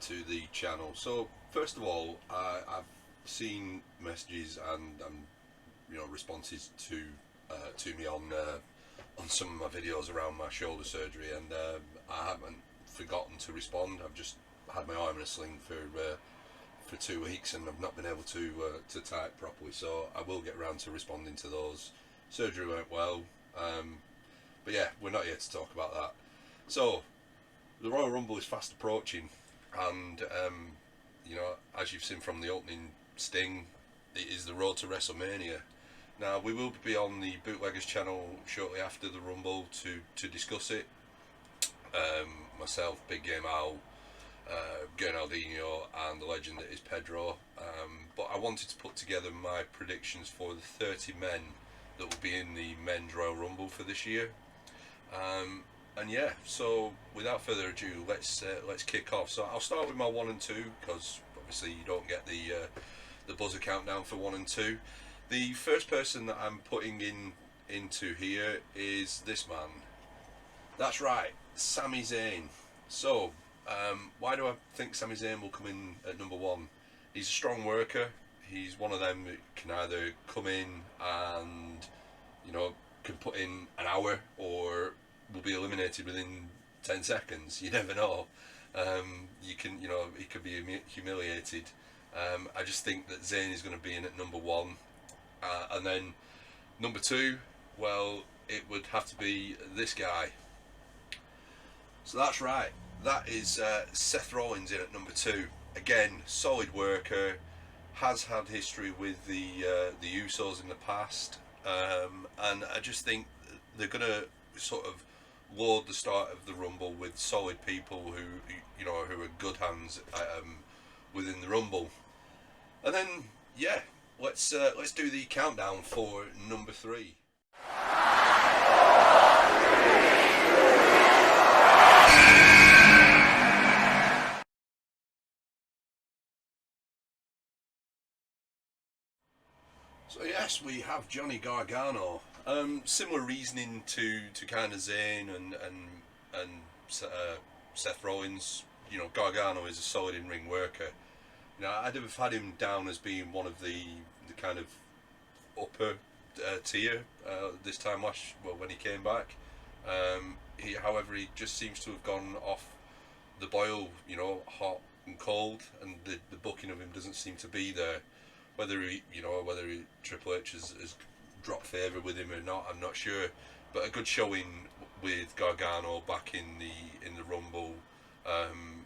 to the channel. So first of all, I've seen messages and responses to me on some of my videos around my shoulder surgery, and I haven't forgotten to respond. I've just had my arm in a sling for 2 weeks, and I've not been able to type properly, so I will get around to responding to those. Surgery went well, but yeah, we're not here to talk about that. So the Royal Rumble is fast approaching, and as you've seen from the opening sting, it is the road to WrestleMania. Now, we will be on the Bootleggers channel shortly after the Rumble to discuss it. Myself, Big Game Al, Gernaldinho, and the legend that is Pedro. But I wanted to put together my predictions for the 30 men that will be in the Men's Royal Rumble for this year. And yeah, so without further ado, let's kick off. So I'll start with my 1 and 2, because obviously you don't get the buzzer countdown for 1 and 2. The first person that I'm putting into here is this man. That's right, Sami Zayn. So why do I think Sami Zayn will come in at number 1? He's a strong worker. He's one of them that can either come in and can put in an hour, or will be eliminated within 10 seconds. You never know. He could be humiliated. I just think that Zayn is going to be in at number 1. And then number 2, well, it would have to be this guy. So that's right, that is Seth Rollins in at number 2. Again, solid worker, has had history with the Usos in the past, and I just think they're going to sort of load the start of the Rumble with solid people who are good hands within the Rumble. And then yeah, let's do the countdown for number 3. So yes, we have Johnny Gargano. Similar reasoning to kind of Zayn and Seth Rollins. Gargano is a solid in-ring worker. I'd have had him down as being one of the kind of upper tier this time when he came back. However, he just seems to have gone off the boil, hot and cold, and the booking of him doesn't seem to be there. Whether Triple H has dropped favour with him or not, I'm not sure. But a good showing with Gargano back in the Rumble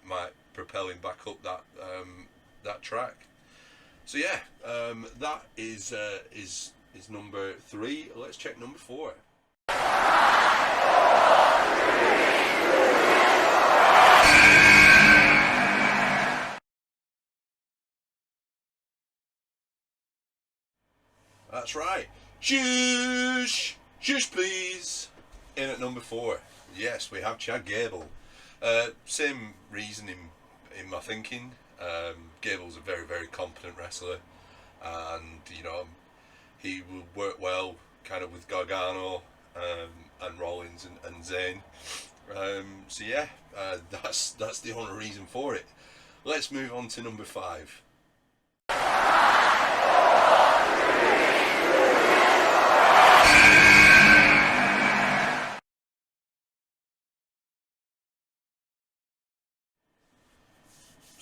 might propel him back up that track. So yeah, that is number 3. Let's check number 4. That's right. Shush please. In at number 4. Yes, we have Chad Gable. Same reason in my thinking. Gable's a very, very competent wrestler, and he will work well kind of with Gargano and Rollins and Zayn. So yeah, that's the only reason for it. Let's move on to number 5.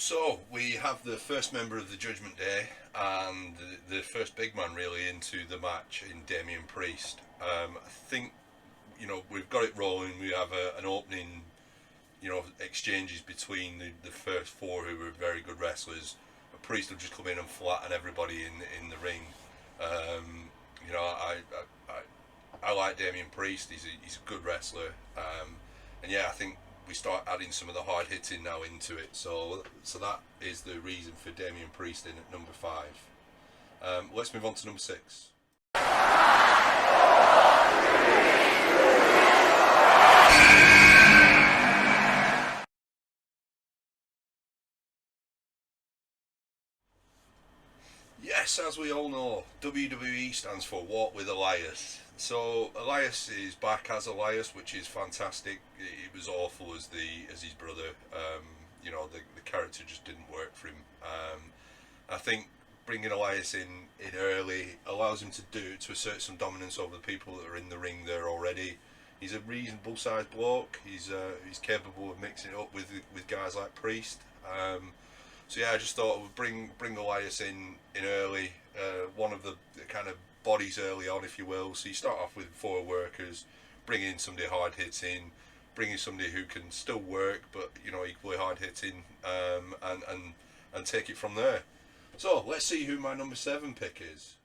So we have the first member of the Judgment Day, and the first big man really into the match in Damian Priest. I think we've got it rolling. We have an opening, exchanges between the first 4 who were very good wrestlers. Priest will just come in and flatten everybody in the ring. I like Damian Priest. He's a good wrestler, and yeah, I think we start adding some of the hard hitting now into it. So that is the reason for Damian Priest in at number 5. Let's move on to number 6. Yes, as we all know, WWE stands for Walk with Elias. So Elias is back as Elias, which is fantastic. It was awful as his brother. you know, the character just didn't work for him. I think bringing Elias in early allows him to assert some dominance over the people that are in the ring there already. He's a reasonable sized bloke. He's capable of mixing it up with guys like Priest. So yeah, I just thought we'd bring Elias in early, one of the kind of bodies early on, if you will. So you start off with 4 workers, bring in somebody hard hitting, bring in somebody who can still work but, you know, equally hard hitting, and take it from there. So let's see who my number 7 pick is.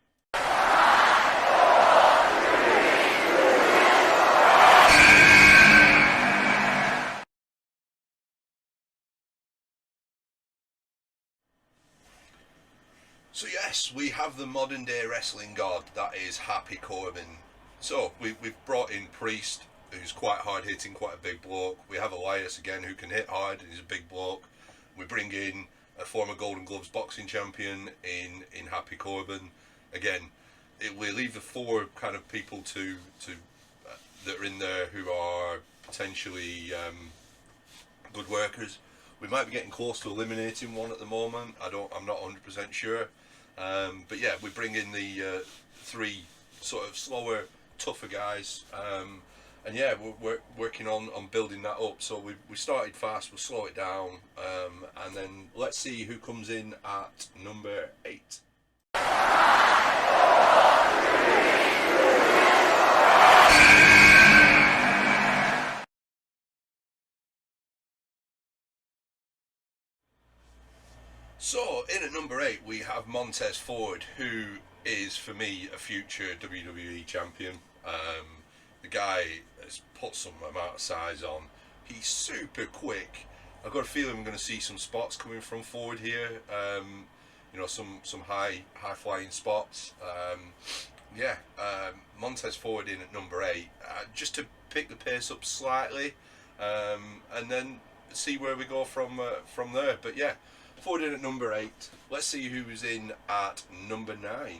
So yes, we have the modern day wrestling god, that is Happy Corbin. So we've brought in Priest, who's quite hard hitting, quite a big bloke. We have Elias again, who can hit hard and he's a big bloke. We bring in a former Golden Gloves boxing champion in Happy Corbin. Again, we leave the 4 kind of people to that are in there who are potentially good workers. We might be getting close to eliminating one at the moment. I'm not 100% sure. But yeah, we bring in the 3 sort of slower, tougher guys. And yeah, we're working on building that up. So we started fast, we'll slow it down. And then let's see who comes in at number 8. So, in at number 8, we have Montez Ford, who is, for me, a future WWE champion. The guy has put some amount of size on. He's super quick. I've got a feeling we're going to see some spots coming from Ford here. You know, some high flying spots. Montez Ford in at number 8, just to pick the pace up slightly, and then see where we go from there. But yeah, Ford in at number 8. Let's see who's in at number 9.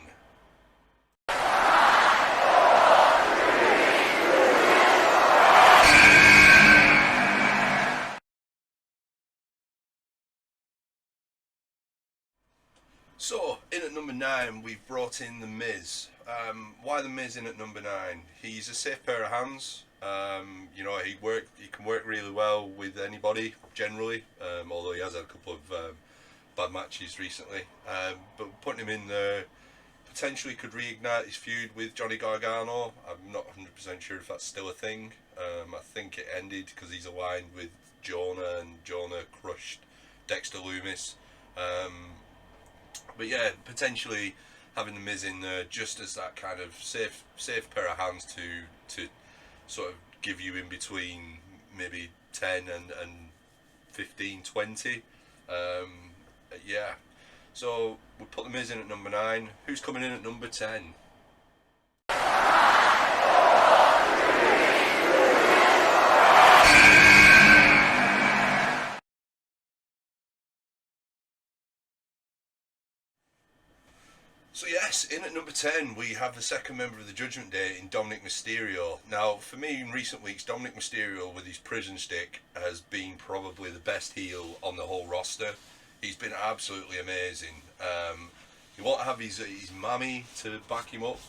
So, in at number 9, we've brought in The Miz. Why The Miz in at number 9? He's a safe pair of hands. You know, he can work really well with anybody, generally, although he has had a couple of bad matches recently. But putting him in there potentially could reignite his feud with Johnny Gargano. I'm not 100% sure if that's still a thing. I think it ended because he's aligned with Jonah, and Jonah crushed Dexter Lumis. But yeah, potentially having The Miz in there just as that kind of safe pair of hands to sort of give you in between maybe 10 and 15, 20. Yeah, so we'll put The Miz in at number 9. Who's coming in at number 10? So yes, in at number 10 we have the second member of the Judgment Day in Dominick Mysterio. Now, for me in recent weeks, Dominick Mysterio with his prison stick has been probably the best heel on the whole roster. He's been absolutely amazing. He won't have his mammy to back him up,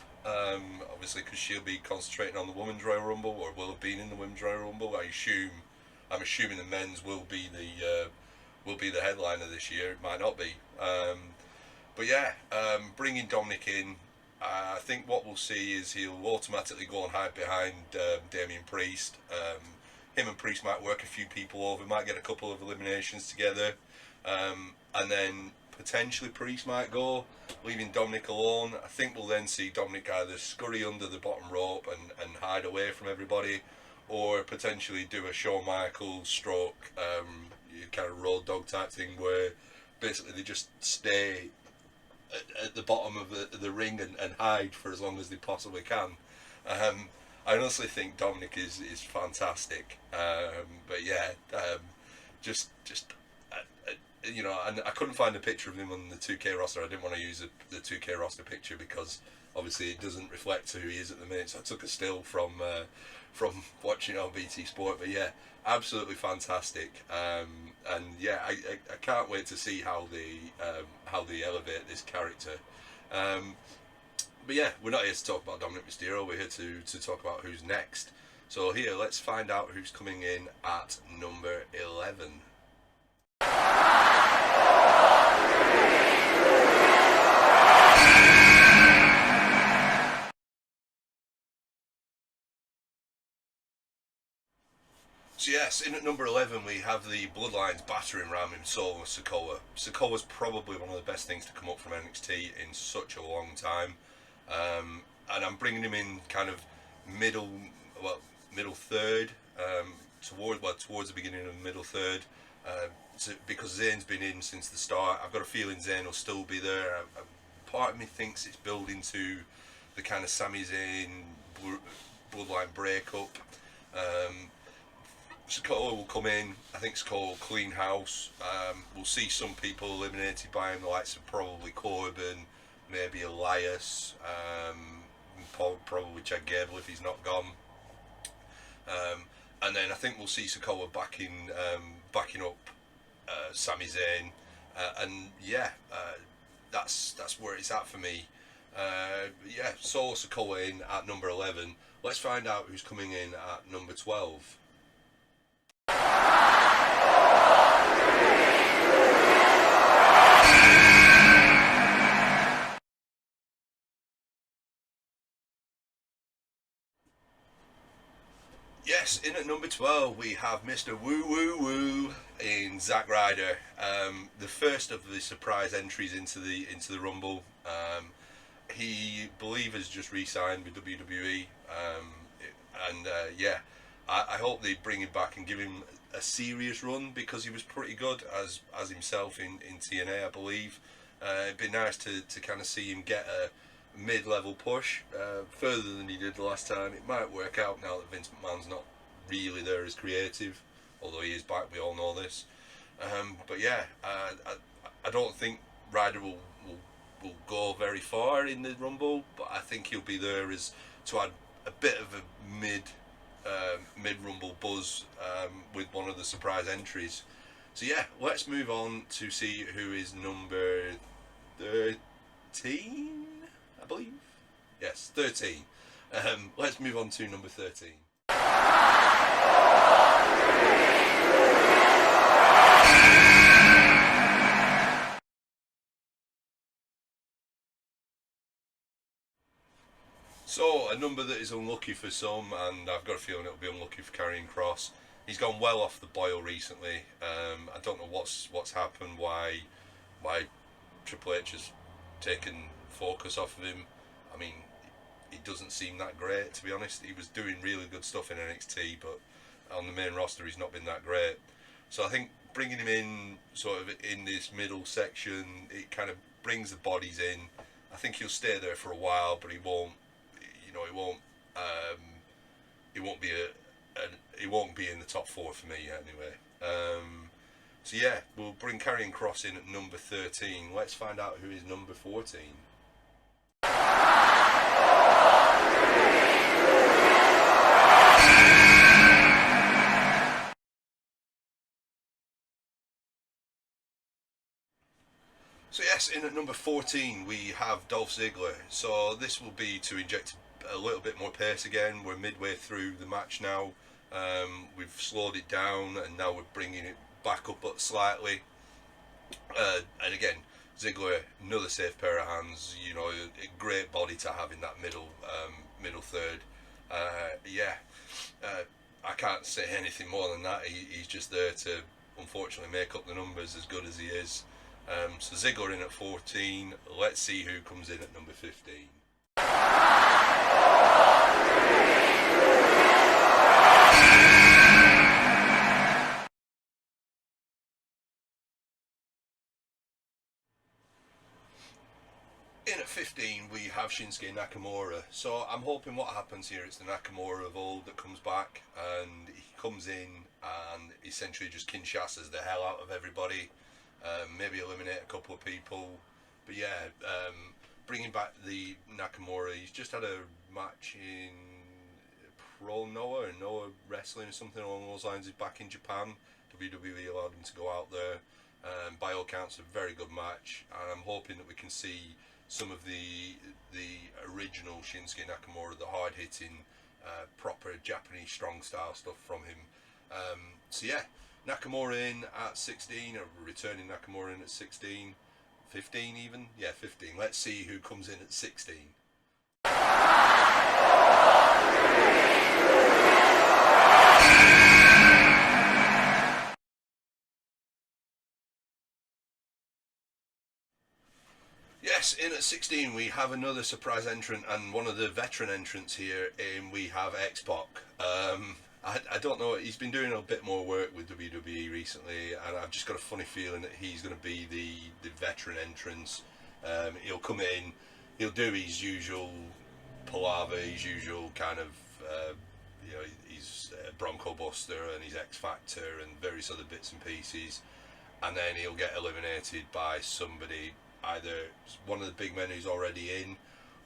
obviously, because she'll be concentrating on the Women's Royal Rumble, or will have been in the Women's Royal Rumble. I'm assuming the men's will be the headliner this year. It might not be. But yeah, bringing Dominic in, I think what we'll see is he'll automatically go and hide behind Damian Priest. Him and Priest might work a few people over, might get a couple of eliminations together, and then potentially Priest might go, leaving Dominic alone. I think we'll then see Dominic either scurry under the bottom rope and hide away from everybody, or potentially do a Shawn Michaels stroke, kind of road dog type thing, where basically they just stay at the bottom of the ring and hide for as long as they possibly can. I honestly think Dominic is fantastic. But yeah, you know, and I couldn't find a picture of him on the 2K roster. I didn't want to use the 2K roster picture because obviously it doesn't reflect who he is at the minute. So I took a still from watching on BT Sport. But yeah, absolutely fantastic. And yeah, I can't wait to see how they elevate this character. Um, but yeah, we're not here to talk about Dominick Mysterio. We're here to talk about who's next. So here, let's find out who's coming in at number 11. So yes, in at number 11 we have the Bloodlines battering ram in Solo Sikoa. Sikoa's probably one of the best things to come up from NXT in such a long time. And I'm bringing him in kind of middle third, towards the beginning of the middle third, because Zayn's been in since the start. I've got a feeling Zayn will still be there. Part of me thinks it's building to the kind of Sami Zayn Bloodline breakup. Sikoa will come in. I think Sikoa will clean house. We'll see some people eliminated by him, the likes of probably Corbin, maybe Elias, probably Chad Gable if he's not gone. And then I think we'll see Sikoa backing up Sami Zayn, and yeah, that's where it's at for me. Yeah, Solo Sikoa in at number 11. Let's find out who's coming in at number 12. Yes, in at number 12 we have Mr. Woo Woo Woo in Zack Ryder, the first of the surprise entries into the Rumble. He believe has just re-signed with WWE, and yeah, I hope they bring him back and give him a serious run, because he was pretty good as himself in TNA, I believe. It'd be nice to kind of see him get a mid-level push further than he did the last time. It might work out now that Vince McMahon's not really there as creative, although he is back, we all know this. But yeah, I don't think Ryder will go very far in the Rumble, but I think he'll be there as to add a bit of a mid-Rumble buzz with one of the surprise entries. So yeah, let's move on to see who is number 13, I believe. Yes, 13. Let's move on to number 13. So, a number that is unlucky for some, and I've got a feeling it'll be unlucky for Karrion Kross. He's gone well off the boil recently. I don't know what's happened, why Triple H has taken focus off of him. I mean, he doesn't seem that great, to be honest. He was doing really good stuff in NXT, but on the main roster he's not been that great. So I think bringing him in sort of in this middle section, it kind of brings the bodies in. I think he'll stay there for a while, but he won't be in the top 4 for me anyway. So yeah, we'll bring Karrion Kross in at number 13. Let's find out who is number 14. So yes, in at number 14 we have Dolph Ziggler. So this will be to inject a little bit more pace again. We're midway through the match now. We've slowed it down and now we're bringing it back up slightly. And again, Ziggler, another safe pair of hands. You know, a great body to have in that middle third. Yeah, I can't say anything more than that. He's just there to, unfortunately, make up the numbers as good as he is. So Ziggler in at 14. Let's see who comes in at number 15. In at 15 we have Shinsuke Nakamura. So I'm hoping what happens here, it's the Nakamura of old that comes back, and he comes in and essentially just Kinshasas the hell out of everybody. Maybe eliminate a couple of people, but yeah, bringing back the Nakamura. He's just had a match in Pro Noah or Noah Wrestling or something along those lines. He's back in Japan. WWE allowed him to go out there. By all accounts, a very good match, and I'm hoping that we can see some of the original Shinsuke Nakamura, the hard-hitting, proper Japanese strong style stuff from him. So yeah, Nakamura in at 16, or returning Nakamura in at 16, 15 even? Yeah, 15. Let's see who comes in at 16. Yes, in at 16 we have another surprise entrant, and one of the veteran entrants here. We have X-Pac. I don't know, he's been doing a bit more work with WWE recently, and I've just got a funny feeling that he's going to be the veteran entrance. He'll come in, he'll do his usual palaver, his usual kind of, he's Bronco Buster and his X Factor and various other bits and pieces, and then he'll get eliminated by somebody, either one of the big men who's already in,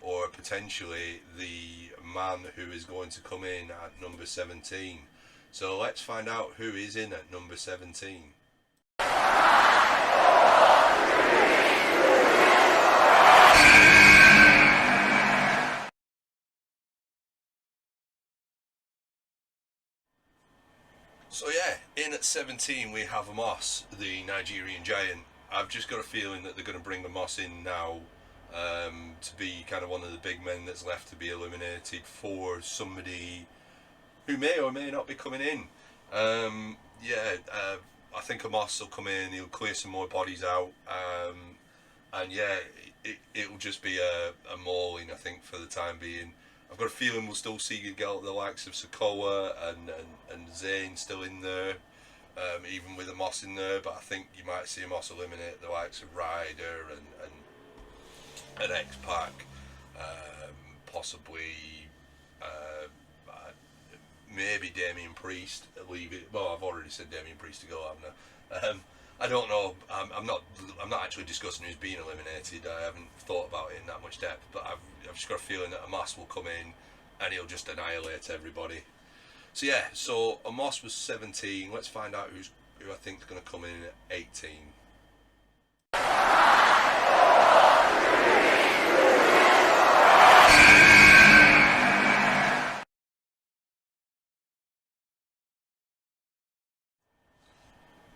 or potentially the man who is going to come in at number 17. So let's find out who is in at number 17. So yeah, in at 17 we have Amos, the Nigerian giant. I've just got a feeling that they're going to bring Amos in now, to be kind of one of the big men that's left to be eliminated for somebody who may or may not be coming in. I think Amos will come in, he'll clear some more bodies out, and yeah, it'll just be a mauling, I think, for the time being. I've got a feeling we'll still see the likes of Sikoa and Zayn still in there, even with Amos in there, but I think you might see Amos eliminate the likes of Ryder and X-Pac, possibly maybe Damien Priest. Leave it. Well, I've already said Damien Priest to go, haven't I? I don't know. I'm not actually discussing who's being eliminated. I haven't thought about it in that much depth, but I've just got a feeling that Amos will come in and he'll just annihilate everybody. So yeah, so Amos was 17. Let's find out who I think is going to come in at 18.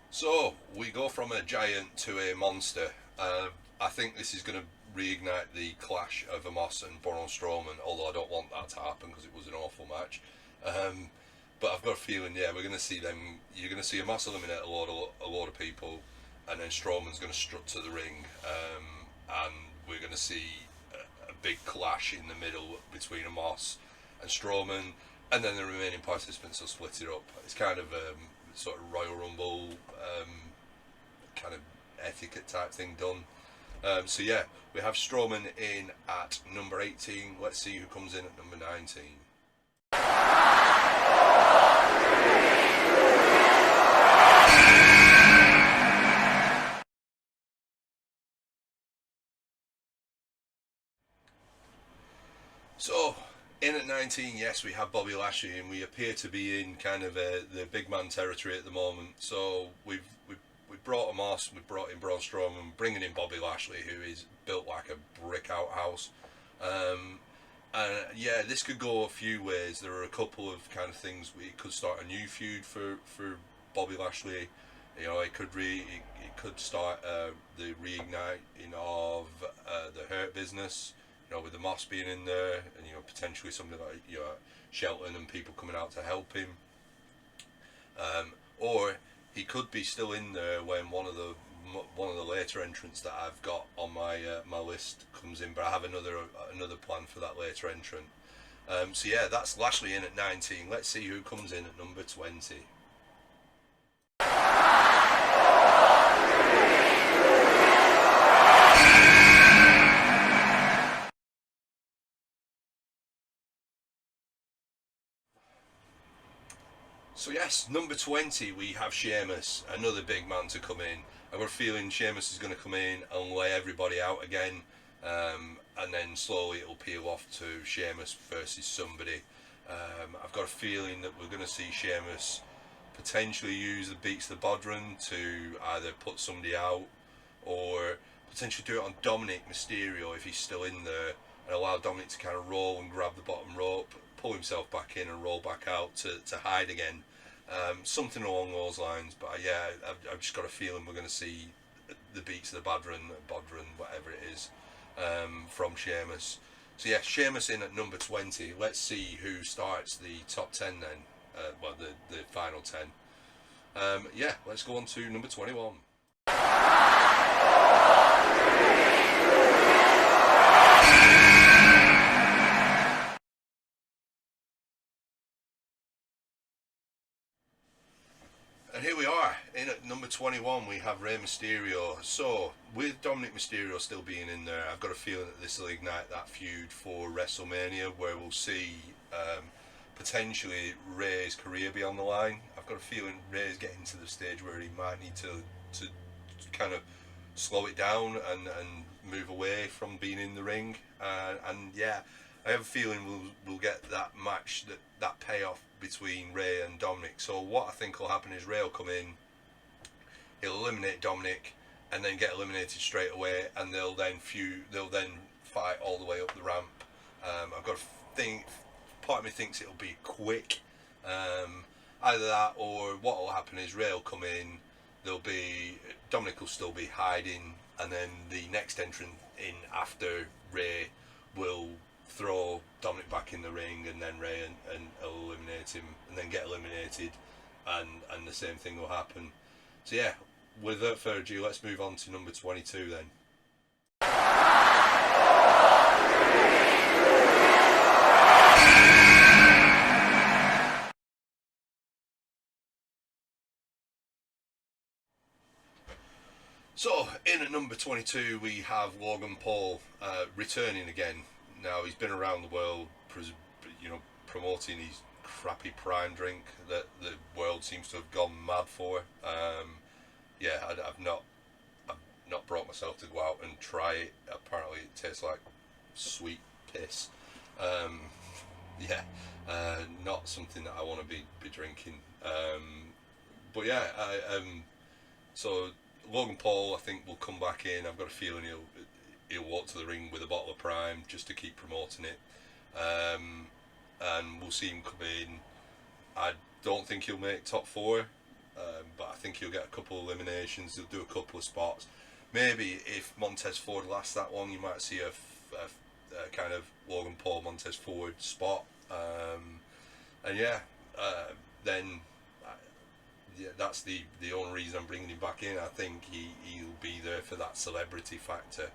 So we go from a giant to a monster. I think this is going to reignite the clash of Amos and Braun Strowman, although I don't want that to happen because it was an awful match. But I've got a feeling, yeah, we're going to see them. You're going to see Amos eliminate a lot of people, and then Strowman's going to strut to the ring, and we're going to see a big clash in the middle between Amos and Strowman, and then the remaining participants will split it up. It's kind of sort of Royal Rumble kind of etiquette type thing done. So yeah, we have Strowman in at number 18. Let's see who comes in at number 19. So, in at 19, yes, we have Bobby Lashley, and we appear to be in kind of the big man territory at the moment. So we've brought Amos, we've brought in Braun Strowman, bringing in Bobby Lashley, who is built like a brick outhouse. And yeah, this could go a few ways. There are a couple of kind of things. We could start a new feud for Bobby Lashley. You know, it could start the reigniting of the Hurt Business. You know, with the Moss being in there, and potentially something like Shelton and people coming out to help him. Or he could be still in there when one of the later entrants that I've got on my my list comes in, but I have another plan for that later entrant. So yeah, that's Lashley in at 19. Let's see who comes in at number 20. So yes, number 20 we have Sheamus, another big man to come in. I've got a feeling Sheamus is going to come in and lay everybody out again. and then slowly it'll peel off to Sheamus versus somebody. I've got a feeling that we're going to see Sheamus potentially use the beats of the Bodhrán to either put somebody out or potentially do it on Dominick Mysterio if he's still in there, and allow Dominic to kind of roll and grab the bottom rope, pull himself back in and roll back out to hide again. Something along those lines. But yeah, I've just got a feeling we're going to see the beats of the Bodhrán, whatever it is, from Sheamus. So yeah, Sheamus in at number 20. Let's see who starts the top 10 then. Well, the final 10. Yeah, let's go on to number 21. And here we are, in at number 21 we have Rey Mysterio. So, with Dominic Mysterio still being in there, I've got a feeling that this will ignite that feud for WrestleMania, where we'll see potentially Rey's career be on the line. I've got a feeling Rey's getting to the stage where he might need to kind of slow it down and move away from being in the ring. And yeah, I have a feeling we'll get that match, that payoff between Rey and Dominic. So what I think will happen is Rey will come in, he'll eliminate Dominic, and then get eliminated straight away, and they'll then fight all the way up the ramp. I've got a think, part of me thinks it'll be quick. Either that, or what will happen is Rey will come in, Dominic will still be hiding, and then the next entrant in after Rey will throw Dominic back in the ring, and then Rey and eliminate him, and then get eliminated, and the same thing will happen. So yeah, without further ado, let's move on to number 22 then. So, in at number 22 we have Logan Paul, returning again. Now, he's been around the world, promoting his crappy Prime drink that the world seems to have gone mad for. Yeah, I've not brought myself to go out and try it. Apparently it tastes like sweet piss. Yeah, not something that I want to be drinking. But yeah, so Logan Paul, I think, will come back in. I've got a feeling he'll walk to the ring with a bottle of Prime just to keep promoting it. And we'll see him come in. I don't think he'll make top 4, but I think he'll get a couple of eliminations. He'll do a couple of spots. Maybe if Montez Ford lasts that long, you might see a kind of Logan Paul Montez Ford spot. And yeah, then yeah, that's the only reason I'm bringing him back in. I think he'll be there for that celebrity factor.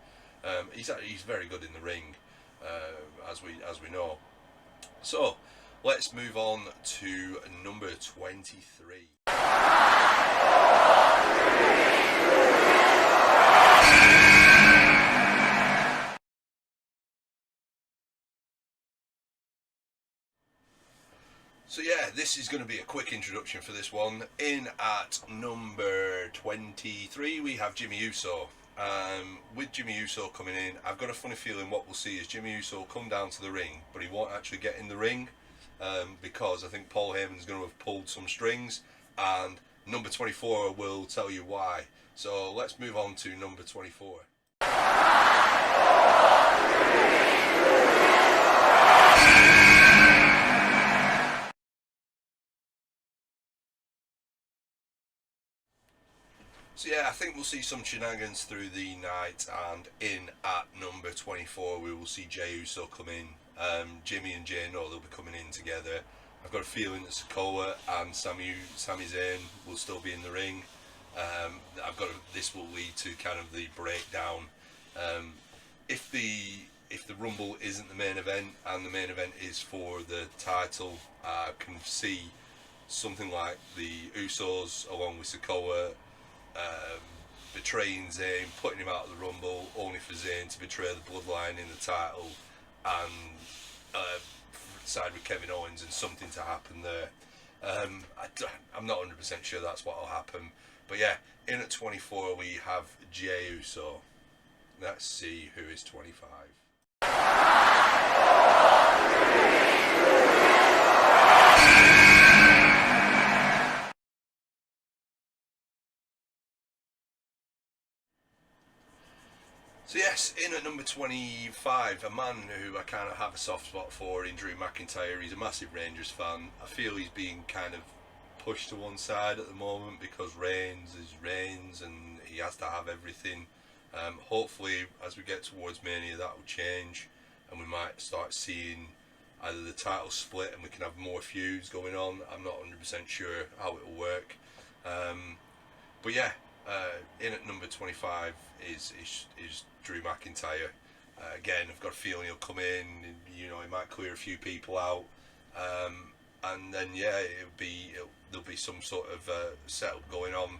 He's very good in the ring, as we know. So let's move on to number 23. So yeah, this is going to be a quick introduction for this one. In at number 23 we have Jimmy Uso. With Jimmy Uso coming in, I've got a funny feeling what we'll see is Jimmy Uso come down to the ring, but he won't actually get in the ring, because I think Paul Heyman's going to have pulled some strings, and number 24 will tell you why. So let's move on to number 24. So yeah, I think we'll see some shenanigans through the night, and in at number 24 we will see Jey Uso come in. Jimmy and Jey know they'll be coming in together. I've got a feeling that Sikoa and Sami Zayn will still be in the ring. This will lead to kind of the breakdown. If the Rumble isn't the main event and the main event is for the title, I can see something like the Usos along with Sikoa betraying Zayn, putting him out of the Rumble, only for Zayn to betray the bloodline in the title and side with Kevin Owens and something to happen there. I'm not 100% sure that's what will happen, but yeah, in at 24 we have Jey Uso. Let's see who is 25. So yes, in at number 25, a man who I kind of have a soft spot for in Drew McIntyre. He's a massive Rangers fan. I feel he's being kind of pushed to one side at the moment because Reigns is Reigns and he has to have everything. Hopefully, as we get towards Mania, that will change and we might start seeing either the title split and we can have more feuds going on. I'm not 100% sure how it will work. But yeah, in at number 25 is Drew McIntyre. Again, I've got a feeling he'll come in. He might clear a few people out, and then yeah, there'll be some sort of setup going on,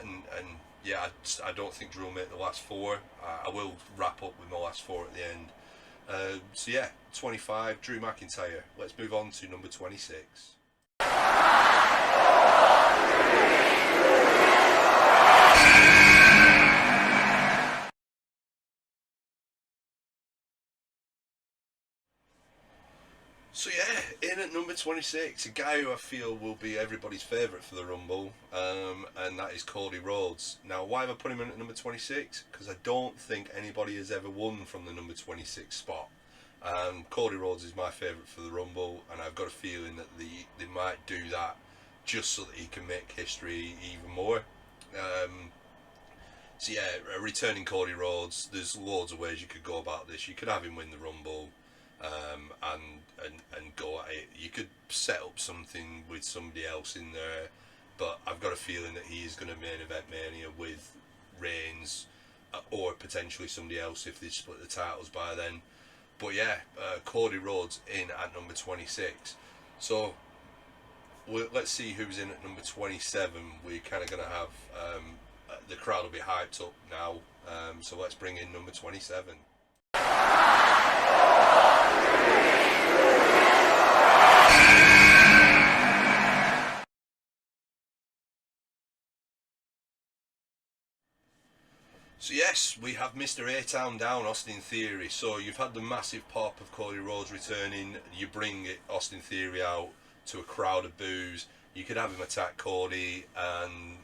and yeah, I don't think Drew will make the last four. I will wrap up with my last four at the end. So yeah, 25, Drew McIntyre. Let's move on to number 26. So yeah, in at number 26, a guy who I feel will be everybody's favourite for the Rumble, and that is Cody Rhodes. Now, why have I put him in at number 26? Because I don't think anybody has ever won from the number 26 spot. Cody Rhodes is my favourite for the Rumble, and I've got a feeling that they might do that just so that he can make history even more. So yeah, returning Cody Rhodes, there's loads of ways you could go about this. You could have him win the Rumble, and go at it. You could set up something with somebody else in there, but I've got a feeling that he is going to main event Mania with Reigns, or potentially somebody else if they split the titles by then. But yeah, Cody Rhodes in at number 26. So let's see who's in at number 27. We're kind of going to have the crowd will be hyped up now. So let's bring in number 27. So yes, we have Mr. A-Town down, Austin Theory. So you've had the massive pop of Cody Rhodes returning. You bring Austin Theory out to a crowd of boos. You could have him attack Cody and,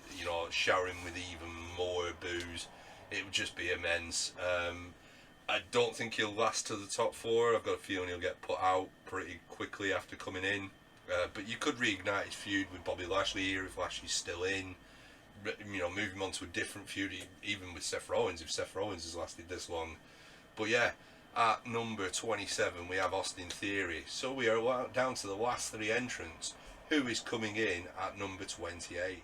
shower him with even more boos. It would just be immense. I don't think he'll last to the top four. I've got a feeling he'll get put out pretty quickly after coming in. But you could reignite his feud with Bobby Lashley here if Lashley's still in. Move him on to a different feud, even with Seth Rollins, if Seth Rollins has lasted this long. But yeah, at number 27, we have Austin Theory. So we are down to the last three entrants. Who is coming in at number 28?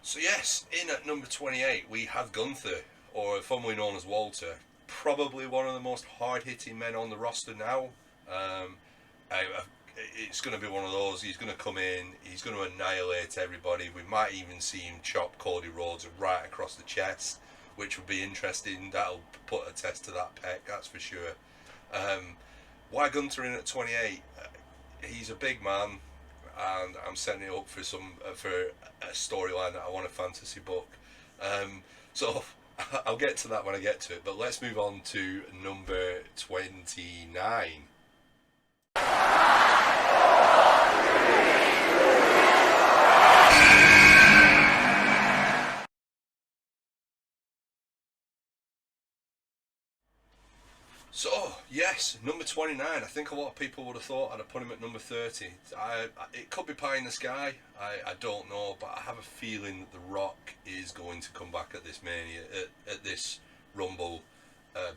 So yes, in at number 28 we have Gunther, or formerly known as Walter, probably one of the most hard-hitting men on the roster now. It's going to be one of those, he's going to come in, he's going to annihilate everybody. We might even see him chop Cody Rhodes right across the chest, which would be interesting. That'll put a test to that pec, that's for sure. Why Gunther in at 28? He's a big man, and I'm setting it up for a storyline that I want a fantasy book. So I'll get to that when I get to it, but let's move on to number 29. So, yes, number 29. I think a lot of people would have thought I'd have put him at number 30. It could be pie in the sky. I don't know, but I have a feeling that The Rock is going to come back at this Mania, at this Rumble,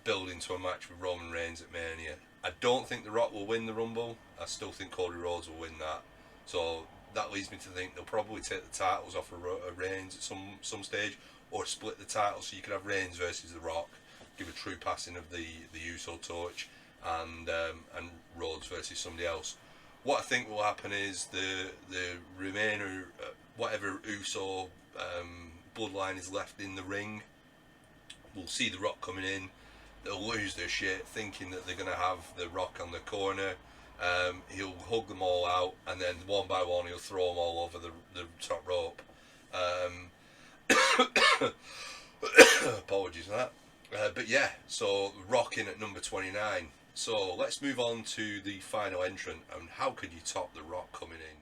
building to a match with Roman Reigns at Mania. I don't think The Rock will win the Rumble. I still think Cody Rhodes will win that. So that leads me to think they'll probably take the titles off of Reigns at some stage, or split the titles so you could have Reigns versus The Rock. Give a true passing of the Uso torch, and Rhodes versus somebody else. What I think will happen is the remainder, whatever Uso bloodline is left in the ring, we'll see The Rock coming in. They'll lose their shit, thinking that they're going to have The Rock on the corner, He'll hug them all out, and then one by one he'll throw them all over the top rope. Apologies for that. But yeah, so Rock in at number 29. So let's move on to the final entrant, and how could you top The Rock coming in?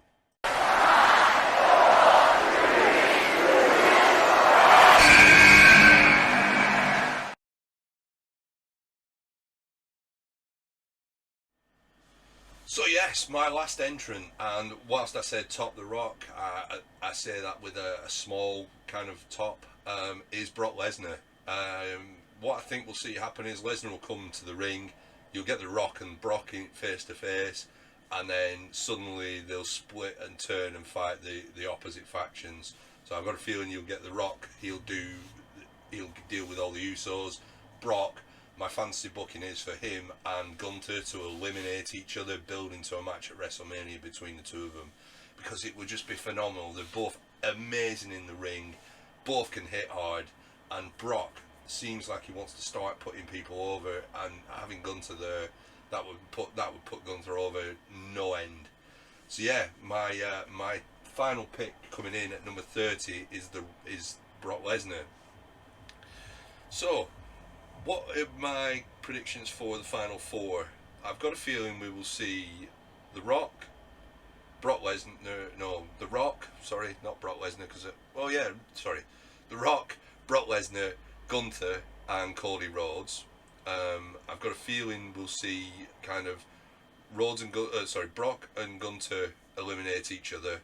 So yes, my last entrant, and whilst I said top The Rock, I say that with a small kind of top, is Brock Lesnar. What I think we'll see happen is Lesnar will come to the ring, you'll get The Rock and Brock in face to face, and then suddenly they'll split and turn and fight the opposite factions. So I've got a feeling you'll get The Rock, he'll deal with all the Usos. Brock, my fantasy booking is for him and Gunther to eliminate each other, build into a match at WrestleMania between the two of them, because it would just be phenomenal. They're both amazing in the ring, both can hit hard, and Brock seems like he wants to start putting people over, and having Gunther there, that would put Gunther over no end. So yeah, my final pick coming in at number 30 is Brock Lesnar. So, what are my predictions for the final four? I've got a feeling we will see The Rock, Brock Lesnar, no, The Rock, sorry, not Brock Lesnar, The Rock, Brock Lesnar, Gunther, and Cody Rhodes. I've got a feeling we'll see kind of Brock and Gunther eliminate each other,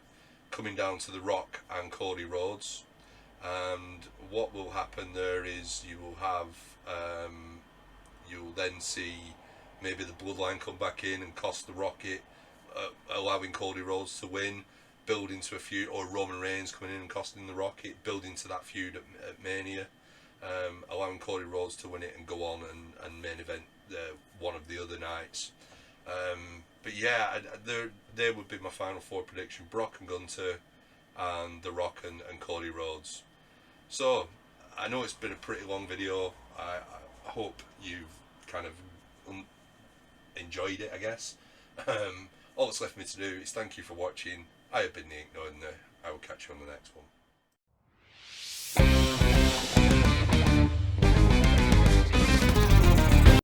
coming down to The Rock and Cody Rhodes. And what will happen there is you'll then see maybe the Bloodline come back in and cost The Rock it, allowing Cody Rhodes to win, build into a feud, or Roman Reigns coming in and costing The Rock it, build into that feud at Mania, allowing Cody Rhodes to win it and go on and main event one of the other nights. But yeah, there would be my final four prediction: Brock and Gunther, and The Rock and Cody Rhodes. So I know it's been a pretty long video. I hope you've kind of enjoyed it, I guess. All that's left me to do is thank you for watching. I have been Nick, and I will catch you on the next one.